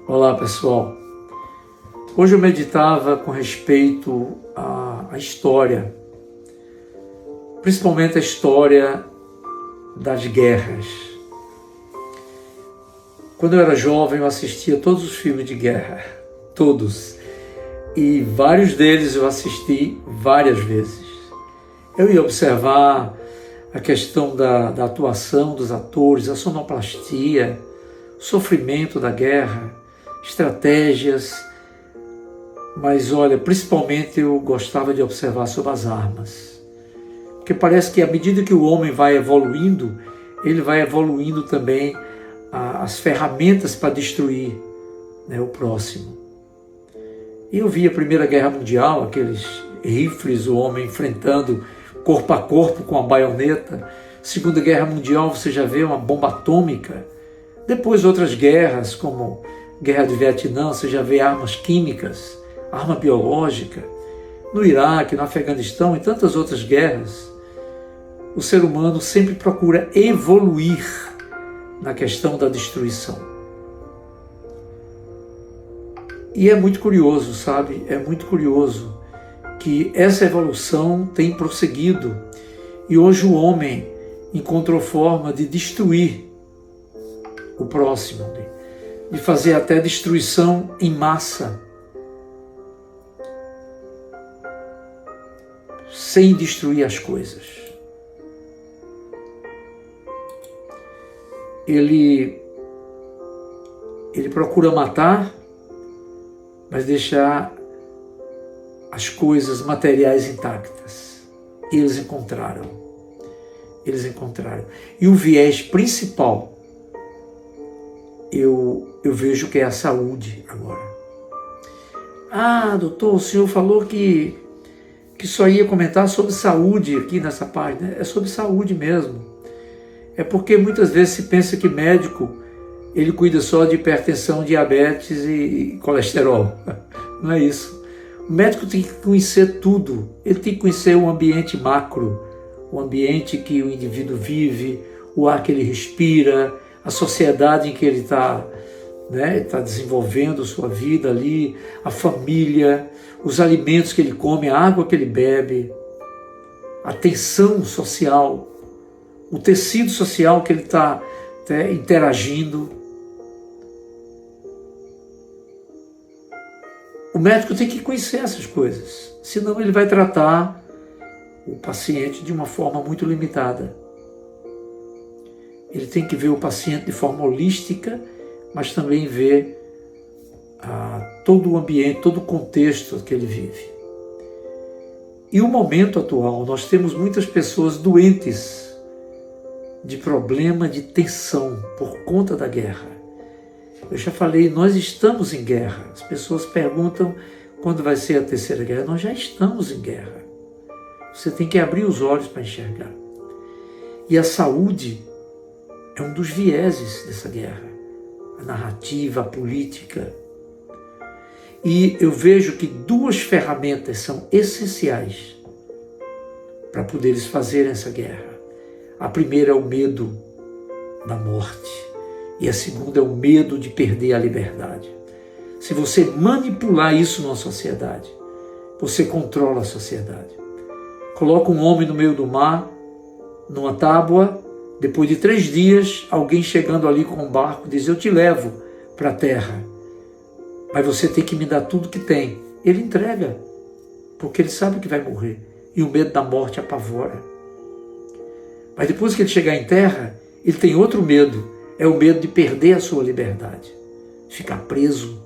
Olá pessoal, hoje eu meditava com respeito à história, principalmente a história das guerras. Quando eu era jovem eu assistia todos os filmes de guerra, todos, e vários deles eu assisti várias vezes. Eu ia observar a questão da atuação dos atores, a sonoplastia, o sofrimento da guerra, estratégias, mas olha, principalmente eu gostava de observar sobre as armas, porque parece que à medida que o homem vai evoluindo, ele vai evoluindo também as ferramentas para destruir, o próximo. E eu vi a Primeira Guerra Mundial, aqueles rifles, o homem enfrentando corpo a corpo com a baioneta. Segunda Guerra Mundial, você já vê uma bomba atômica. Depois outras guerras, como Guerra do Vietnã, você já vê armas químicas, arma biológica. No Iraque, no Afeganistão e tantas outras guerras, o ser humano sempre procura evoluir na questão da destruição. E é muito curioso, sabe? É muito curioso que essa evolução tem prosseguido e hoje o homem encontrou forma de destruir o próximo, de fazer até destruição em massa, sem destruir as coisas. Ele procura matar, mas deixar as coisas materiais intactas. E eles encontraram. E o viés principal, eu vejo que é a saúde agora. Ah, doutor, o senhor falou que só ia comentar sobre saúde aqui nessa página. É sobre saúde mesmo. É porque muitas vezes se pensa que médico, ele cuida só de hipertensão, diabetes e colesterol. Não é isso. O médico tem que conhecer tudo. Ele tem que conhecer o ambiente macro, o ambiente que o indivíduo vive, o ar que ele respira, a sociedade em que ele está desenvolvendo sua vida ali, a família, os alimentos que ele come, a água que ele bebe, a tensão social, o tecido social que ele está interagindo. O médico tem que conhecer essas coisas, senão ele vai tratar o paciente de uma forma muito limitada. Ele tem que ver o paciente de forma holística, mas também ver todo o ambiente, todo o contexto que ele vive. E o momento atual, nós temos muitas pessoas doentes de problema de tensão por conta da guerra. Eu já falei, nós estamos em guerra. As pessoas perguntam quando vai ser a terceira guerra. Nós já estamos em guerra. Você tem que abrir os olhos para enxergar. E a saúde é um dos vieses dessa guerra. A narrativa, a política. E eu vejo que duas ferramentas são essenciais para poderes fazer essa guerra. A primeira é o medo da morte. E a segunda é o medo de perder a liberdade. Se você manipular isso numa sociedade, você controla a sociedade. Coloca um homem no meio do mar, numa tábua, depois de 3 dias, alguém chegando ali com um barco diz, eu te levo para a terra, mas você tem que me dar tudo que tem. Ele entrega, porque ele sabe que vai morrer. E o medo da morte apavora. Mas depois que ele chegar em terra, ele tem outro medo. É o medo de perder a sua liberdade, ficar preso.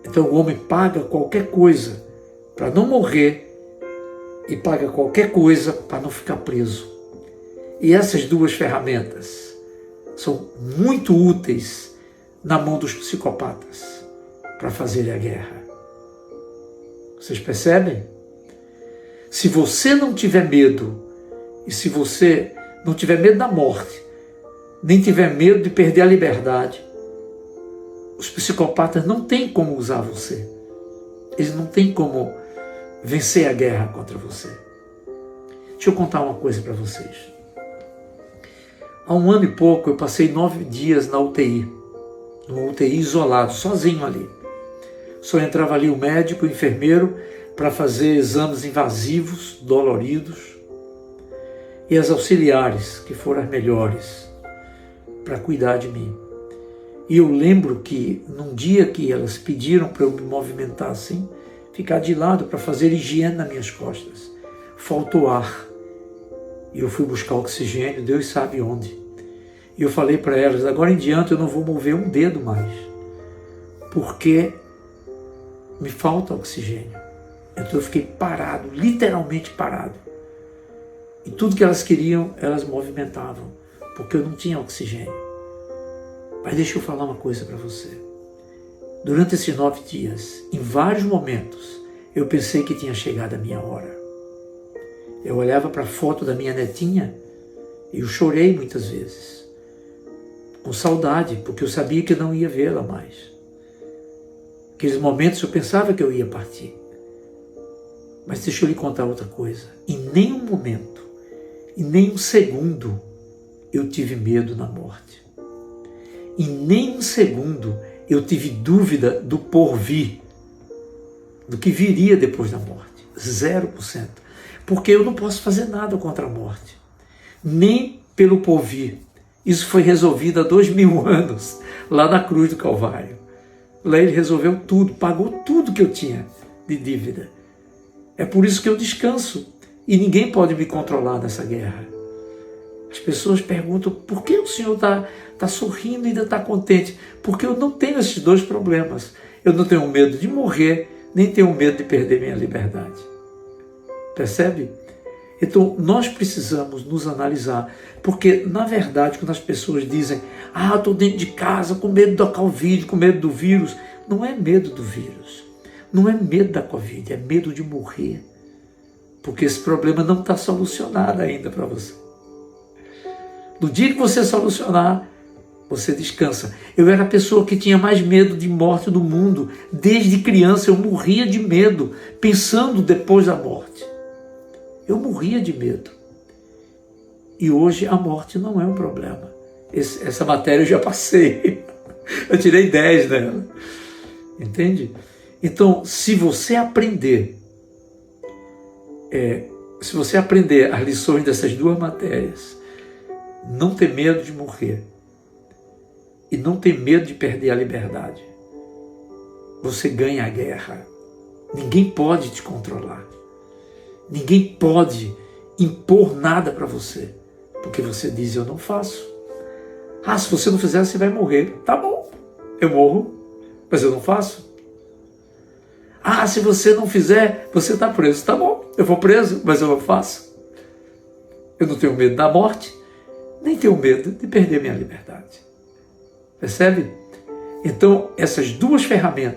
Então o homem paga qualquer coisa para não morrer e paga qualquer coisa para não ficar preso. E essas duas ferramentas são muito úteis na mão dos psicopatas para fazerem a guerra. Vocês percebem? Se você não tiver medo, e se você não tiver medo da morte, nem tiver medo de perder a liberdade, os psicopatas não têm como usar você. Eles não têm como vencer a guerra contra você. Deixa eu contar uma coisa para vocês. Há 1 ano e pouco eu passei 9 dias na UTI. numa UTI isolado, sozinho ali. Só entrava ali o médico, o enfermeiro, para fazer exames invasivos, doloridos, e as auxiliares, que foram as melhores, para cuidar de mim. E eu lembro que num dia que elas pediram para eu me movimentar assim, ficar de lado para fazer higiene nas minhas costas, faltou ar. E eu fui buscar oxigênio, Deus sabe onde. E eu falei para elas, agora em diante eu não vou mover um dedo mais, porque me falta oxigênio. Então eu fiquei parado, literalmente parado. E tudo que elas queriam, elas movimentavam, porque eu não tinha oxigênio. Mas deixa eu falar uma coisa para você. Durante esses 9 dias, em vários momentos, eu pensei que tinha chegado a minha hora. Eu olhava para a foto da minha netinha e eu chorei muitas vezes. Com saudade, porque eu sabia que eu não ia vê-la mais. Aqueles momentos eu pensava que eu ia partir. Mas deixa eu lhe contar outra coisa. Em nenhum momento, em nenhum segundo, eu tive medo na morte. Em nenhum segundo eu tive dúvida do porvir, do que viria depois da morte. 0%. Porque eu não posso fazer nada contra a morte, nem pelo porvir. Isso foi resolvido há 2000 anos, lá na cruz do Calvário. Lá ele resolveu tudo, pagou tudo que eu tinha de dívida. É por isso que eu descanso e ninguém pode me controlar nessa guerra. As pessoas perguntam, por que o Senhor está sorrindo e ainda está contente? Porque eu não tenho esses 2 problemas. Eu não tenho medo de morrer, nem tenho medo de perder minha liberdade. Percebe? Então, nós precisamos nos analisar, porque, na verdade, quando as pessoas dizem, estou dentro de casa com medo da Covid, com medo do vírus, não é medo do vírus, não é medo da Covid, é medo de morrer, porque esse problema não está solucionado ainda para você. No dia que você solucionar, você descansa. Eu era a pessoa que tinha mais medo de morte no mundo, desde criança eu morria de medo, pensando depois da morte. Eu morria de medo. E hoje a morte não é um problema. Essa matéria eu já passei. Eu tirei 10 dela. Entende? Então, se você aprender as lições dessas 2 matérias, não ter medo de morrer e não ter medo de perder a liberdade, você ganha a guerra. Ninguém pode te controlar. Ninguém pode impor nada para você, porque você diz, eu não faço. Se você não fizer, você vai morrer. Tá bom, eu morro, mas eu não faço. Se você não fizer, você está preso. Tá bom, eu vou preso, mas eu não faço. Eu não tenho medo da morte, nem tenho medo de perder minha liberdade. Percebe? Então, essas 2 ferramentas